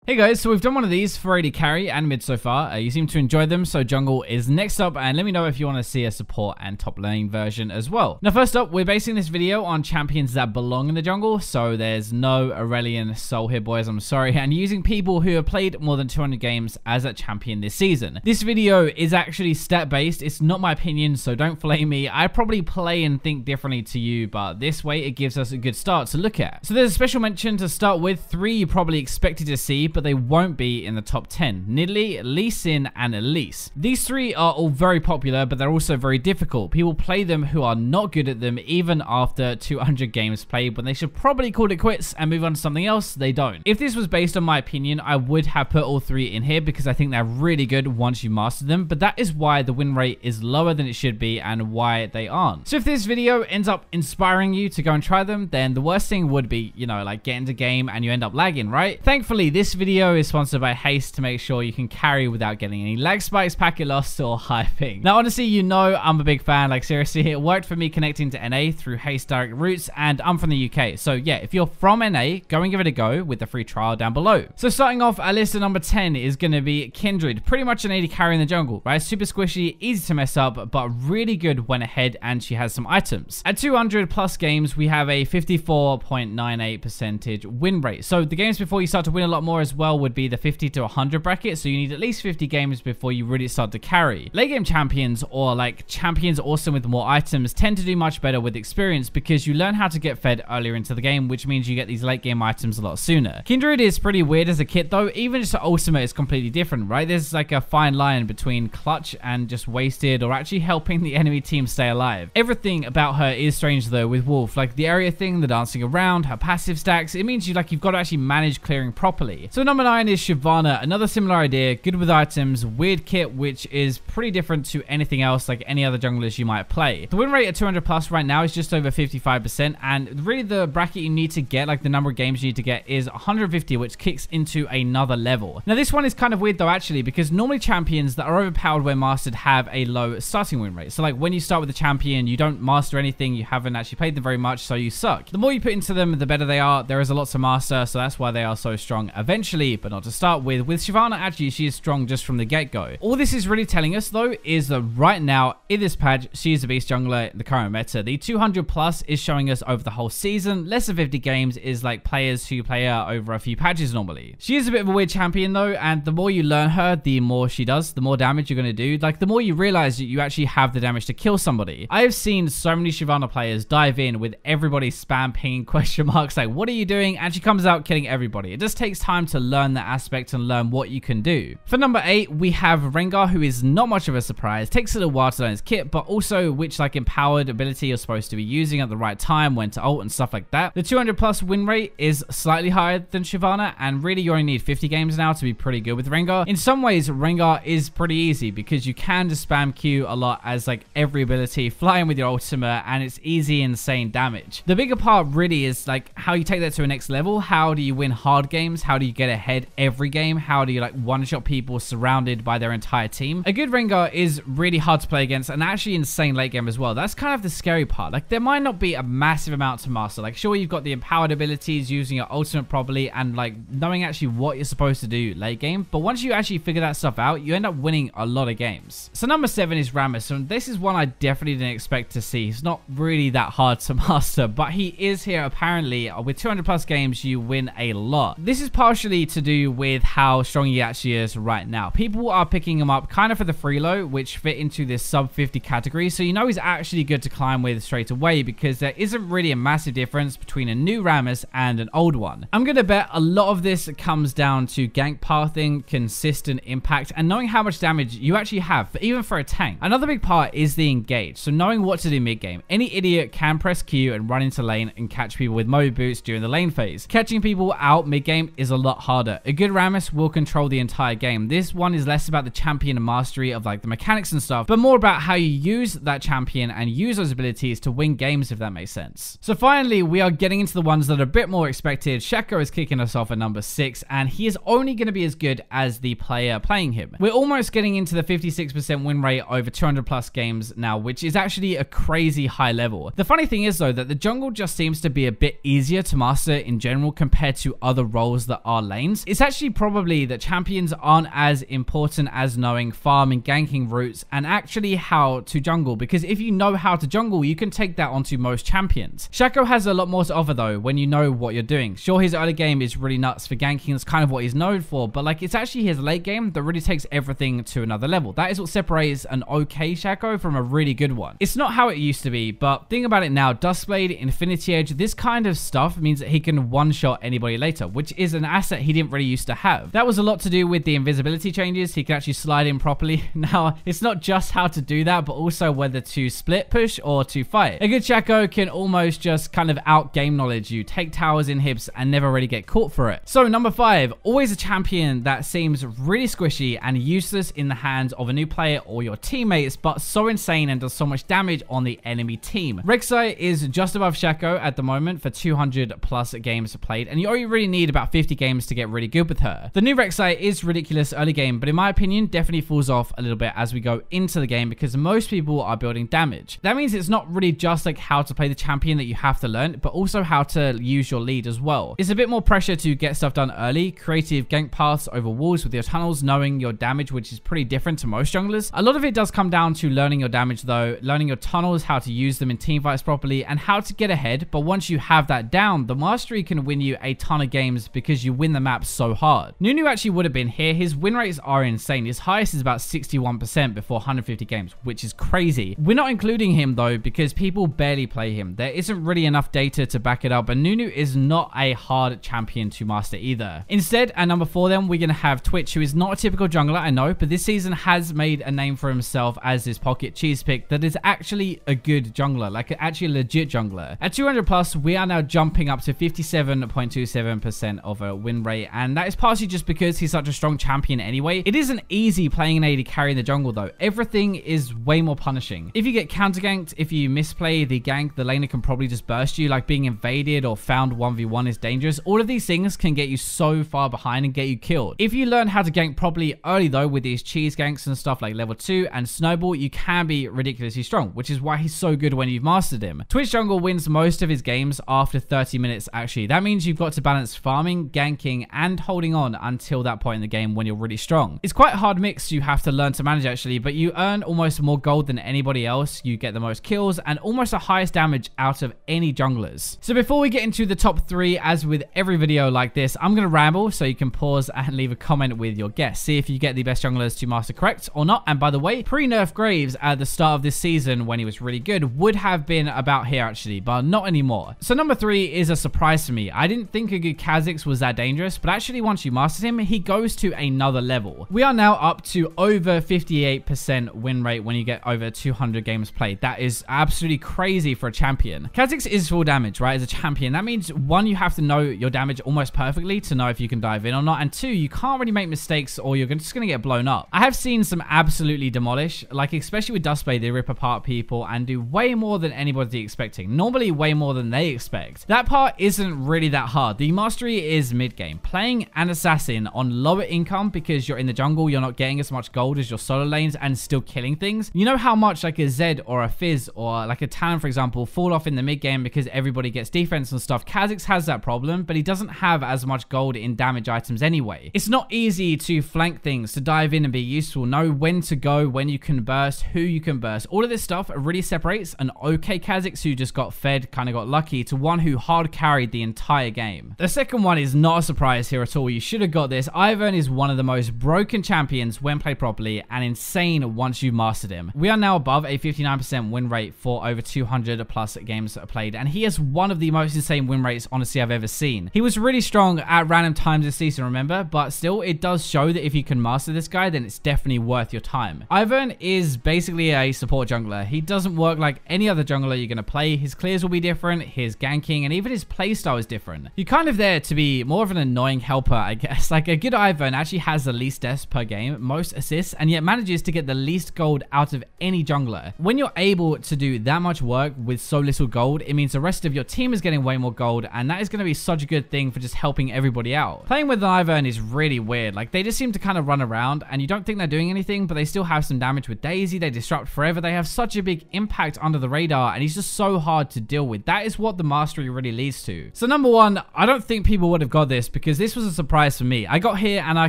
Hey guys, so we've done one of these for AD carry and mid so far. You seem to enjoy them, so jungle is next up, and let me know if you want to see a support and top lane version as well. Now first up, we're basing this video on champions that belong in the jungle, so there's no Aurelian soul here boys, I'm sorry, and using people who have played more than 200 games as a champion this season. This video is actually stat based, it's not my opinion, so don't flame me. I probably play and think differently to you, but this way it gives us a good start to look at. So there's a special mention to start with, 3 you probably expected to see, but they won't be in the top 10. Nidalee, Lee Sin, and Elise. These 3 are all very popular, but they're also very difficult. People play them who are not good at them even after 200 games played, when they should probably call it quits and move on to something else. They don't. If this was based on my opinion, I would have put all 3 in here because I think they're really good once you master them, but that is why the win rate is lower than it should be and why they aren't. So if this video ends up inspiring you to go and try them, then the worst thing would be, you know, like get into game and you end up lagging, right? Thankfully, this video is sponsored by Haste to make sure you can carry without getting any lag spikes, packet loss, or high ping. Now, honestly, you know I'm a big fan. Like, seriously, it worked for me connecting to NA through Haste direct routes, and I'm from the UK. So, yeah, if you're from NA, go and give it a go with the free trial down below. So, starting off, our list at number 10 is going to be Kindred. Pretty much an AD carry in the jungle, right? Super squishy, easy to mess up, but really good when ahead, and she has some items. At 200 plus games, we have a 54.98% win rate. So, the games before you start to win a lot more as well would be the 50 to 100 bracket, so you need at least 50 games before you really start to carry. Late game champions, or like champions also with more items, tend to do much better with experience because you learn how to get fed earlier into the game, which means you get these late game items a lot sooner. Kindred is pretty weird as a kit though. Even just the ultimate is completely different, right? There's like a fine line between clutch and just wasted, or actually helping the enemy team stay alive. Everything about her is strange though with Wolf, like the area thing, the dancing around, her passive stacks. It means you've got to actually manage clearing properly. So number 9 is Shyvana. Another similar idea, good with items, weird kit, which is pretty different to anything else like any other junglers you might play. The win rate at 200 plus right now is just over 55%, and really the bracket you need to get, like the number of games you need to get, is 150, which kicks into another level. Now this one is kind of weird though actually, because normally champions that are overpowered when mastered have a low starting win rate. So like when you start with a champion, you don't master anything, you haven't actually played them very much, so you suck. The more you put into them, the better they are. There is a lot to master, so that's why they are so strong eventually, but not to start with. With Shyvana, actually, she is strong just from the get-go. All this is really telling us, though, is that right now, in this patch, she is a beast jungler in the current meta. The 200 plus is showing us over the whole season. Less than 50 games is like players who play her over a few patches normally. She is a bit of a weird champion, though, and the more you learn her, the more she does, the more damage you're going to do. Like, the more you realize that you actually have the damage to kill somebody. I have seen so many Shyvana players dive in with everybody spam pinging question marks, like, what are you doing? And she comes out killing everybody. It just takes time to learn that aspect and learn what you can do. For number 8, we have Rengar, who is not much of a surprise. Takes a little while to learn his kit, but also which like empowered ability you're supposed to be using at the right time, when to ult and stuff like that. The 200 plus win rate is slightly higher than Shyvana, and really you only need 50 games now to be pretty good with Rengar. In some ways, Rengar is pretty easy because you can just spam Q a lot as like every ability, flying with your ultimate, and it's easy, insane damage. The bigger part really is like how you take that to a next level. How do you win hard games? How do you get ahead every game? How do you like one-shot people surrounded by their entire team? A good Rengar is really hard to play against, and actually insane late game as well. That's kind of the scary part. Like there might not be a massive amount to master. Like sure, you've got the empowered abilities, using your ultimate properly, and like knowing actually what you're supposed to do late game, but once you actually figure that stuff out, you end up winning a lot of games. So number 7 is Rammus, and this is one I definitely didn't expect to see. He's not really that hard to master, but he is here apparently. With 200 plus games, you win a lot. This is partially to do with how strong he actually is right now. People are picking him up kind of for the freelo, which fit into this sub 50 category, so you know he's actually good to climb with straight away because there isn't really a massive difference between a new Rammus and an old one. I'm gonna bet a lot of this comes down to gank pathing, consistent impact, and knowing how much damage you actually have, but even for a tank. Another big part is the engage, so knowing what to do mid game. Any idiot can press Q and run into lane and catch people with mobe boots during the lane phase. Catching people out mid game is a lot harder. A good Rammus will control the entire game. This one is less about the champion and mastery of like the mechanics and stuff, but more about how you use that champion and use those abilities to win games, if that makes sense. So finally, we are getting into the ones that are a bit more expected. Shaco is kicking us off at number 6, and he is only going to be as good as the player playing him. We're almost getting into the 56% win rate over 200 plus games now, which is actually a crazy high level. The funny thing is though that the jungle just seems to be a bit easier to master in general compared to other roles that are late lanes. It's actually probably that champions aren't as important as knowing farm and ganking routes and actually how to jungle, because if you know how to jungle, you can take that onto most champions. Shaco has a lot more to offer though when you know what you're doing. Sure, his early game is really nuts for ganking, that's kind of what he's known for, but like it's actually his late game that really takes everything to another level. That is what separates an okay Shaco from a really good one. It's not how it used to be, but think about it now. Duskblade, Infinity Edge, this kind of stuff means that he can one-shot anybody later, which is an asset he didn't really used to have. That was a lot to do with the invisibility changes. He can actually slide in properly. Now, it's not just how to do that, but also whether to split push or to fight. A good Shaco can almost just kind of out-game knowledge you, take towers in hips, and never really get caught for it. So, number 5, always a champion that seems really squishy and useless in the hands of a new player or your teammates, but so insane and does so much damage on the enemy team. Reksai is just above Shaco at the moment for 200 plus games played, and you only really need about 50 games to get really good with her. The new Reksai is ridiculous early game, but in my opinion, definitely falls off a little bit as we go into the game because most people are building damage. That means it's not really just like how to play the champion that you have to learn, but also how to use your lead as well. It's a bit more pressure to get stuff done early, creative gank paths over walls with your tunnels, knowing your damage, which is pretty different to most junglers. A lot of it does come down to learning your damage though, learning your tunnels, how to use them in teamfights properly, and how to get ahead. But once you have that down, the mastery can win you a ton of games because you win the map so hard. Nunu actually would have been here. His win rates are insane. His highest is about 61% before 150 games, which is crazy. We're not including him though because people barely play him. There isn't really enough data to back it up, and Nunu is not a hard champion to master either. Instead, at number 4 then, we're going to have Twitch, who is not a typical jungler, I know, but this season has made a name for himself as this pocket cheese pick that is actually a good jungler, like actually a legit jungler. At 200 plus, we are now jumping up to 57.27% of a win rate, and that is partially just because he's such a strong champion anyway. It isn't easy playing an AD carry in the jungle though. Everything is way more punishing. If you get counter ganked, if you misplay the gank, the laner can probably just burst you, like being invaded or found 1v1 is dangerous. All of these things can get you so far behind and get you killed. If you learn how to gank properly early though, with these cheese ganks and stuff like level 2 and Snowball, you can be ridiculously strong, which is why he's so good when you've mastered him. Twitch jungle wins most of his games after 30 minutes actually. That means you've got to balance farming, ganking, and holding on until that point in the game when you're really strong. It's quite a hard mix you have to learn to manage actually, but you earn almost more gold than anybody else. You get the most kills and almost the highest damage out of any junglers. So before we get into the top 3, as with every video like this, I'm going to ramble so you can pause and leave a comment with your guess. See if you get the best junglers to master correct or not. And by the way, pre-nerf Graves at the start of this season when he was really good would have been about here actually, but not anymore. So number 3 is a surprise to me. I didn't think a good Kazakhs was that dangerous, but actually once you mastered him, he goes to another level. We are now up to over 58% win rate when you get over 200 games played. That is absolutely crazy for a champion. Kazakhs is full damage, right? As a champion, that means 1, you have to know your damage almost perfectly to know if you can dive in or not, and 2, you can't really make mistakes or you're just going to get blown up. I have seen some absolutely demolish, like especially with Duskblade, they rip apart people and do way more than anybody expecting. Normally way more than they expect. That part isn't really that hard. The mastery is mid-game. Playing an assassin on lower income because you're in the jungle, you're not getting as much gold as your solo lanes and still killing things. You know how much like a Zed or a Fizz or like a Talon, for example, fall off in the mid-game because everybody gets defense and stuff. Kazakhs has that problem, but he doesn't have as much gold in damage items anyway. It's not easy to flank things, to dive in and be useful, know when to go, when you can burst, who you can burst. All of this stuff really separates an okay Kazakhs who just got fed, kind of got lucky, to one who hard carried the entire game. The second one is not a surprise here at all. You should have got this. Ivern is one of the most broken champions when played properly and insane once you've mastered him. We are now above a 59% win rate for over 200 plus games played, and he has one of the most insane win rates honestly I've ever seen. He was really strong at random times this season, remember, but still it does show that if you can master this guy, then it's definitely worth your time. Ivern is basically a support jungler. He doesn't work like any other jungler you're going to play. His clears will be different, his ganking, and even his playstyle is different. You're kind of there to be more of an annoying helper, I guess. Like a good Ivern actually has the least deaths per game, most assists, and yet manages to get the least gold out of any jungler. When you're able to do that much work with so little gold, it means the rest of your team is getting way more gold, and that is going to be such a good thing for just helping everybody out. Playing with an Ivern is really weird. Like they just seem to kind of run around and you don't think they're doing anything, but they still have some damage with Daisy. They disrupt forever. They have such a big impact under the radar, and he's just so hard to deal with. That is what the mastery really leads to. So number 1, I don't think people would have got this because because this was a surprise for me. I got here and I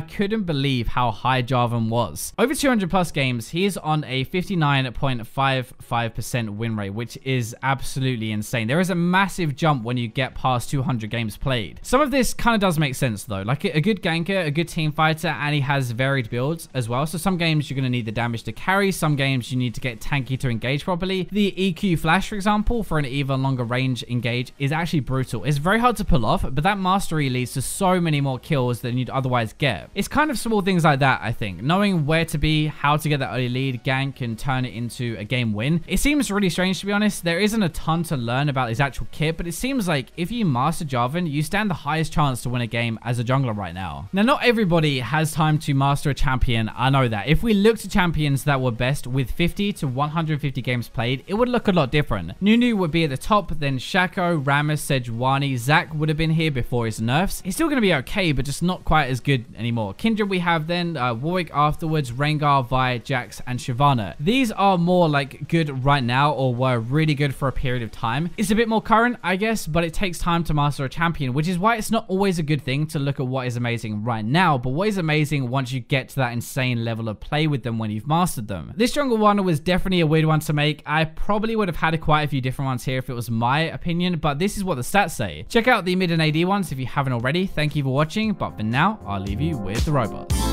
couldn't believe how high Jarvan was. Over 200 plus games, he is on a 59.55% win rate, which is absolutely insane. There is a massive jump when you get past 200 games played. Some of this kind of does make sense though. Like a good ganker, a good team fighter, and he has varied builds as well. So some games you're going to need the damage to carry. Some games you need to get tanky to engage properly. The EQ flash, for example, for an even longer range engage is actually brutal. It's very hard to pull off, but that mastery leads to so many more kills than you'd otherwise get. It's kind of small things like that, I think. Knowing where to be, how to get that early lead, gank, and turn it into a game win. It seems really strange, to be honest. There isn't a ton to learn about his actual kit, but it seems like if you master Jarvan, you stand the highest chance to win a game as a jungler right now. Now, not everybody has time to master a champion. I know that. If we looked at champions that were best with 50 to 150 games played, it would look a lot different. Nunu would be at the top, then Shaco, Rammus, Shyvana, Zac would have been here before his nerfs. He's still going to be okay, but just not quite as good anymore. Kindred we have then, Warwick afterwards, Rengar, Vi, Jax, and Shyvana. These are more like good right now, or were really good for a period of time. It's a bit more current, I guess, but it takes time to master a champion, which is why it's not always a good thing to look at what is amazing right now, but what is amazing once you get to that insane level of play with them when you've mastered them. This jungle one was definitely a weird one to make. I probably would have had quite a few different ones here if it was my opinion, but this is what the stats say. Check out the mid and AD ones if you haven't already. Thank you for watching, but for now, I'll leave you with the robots.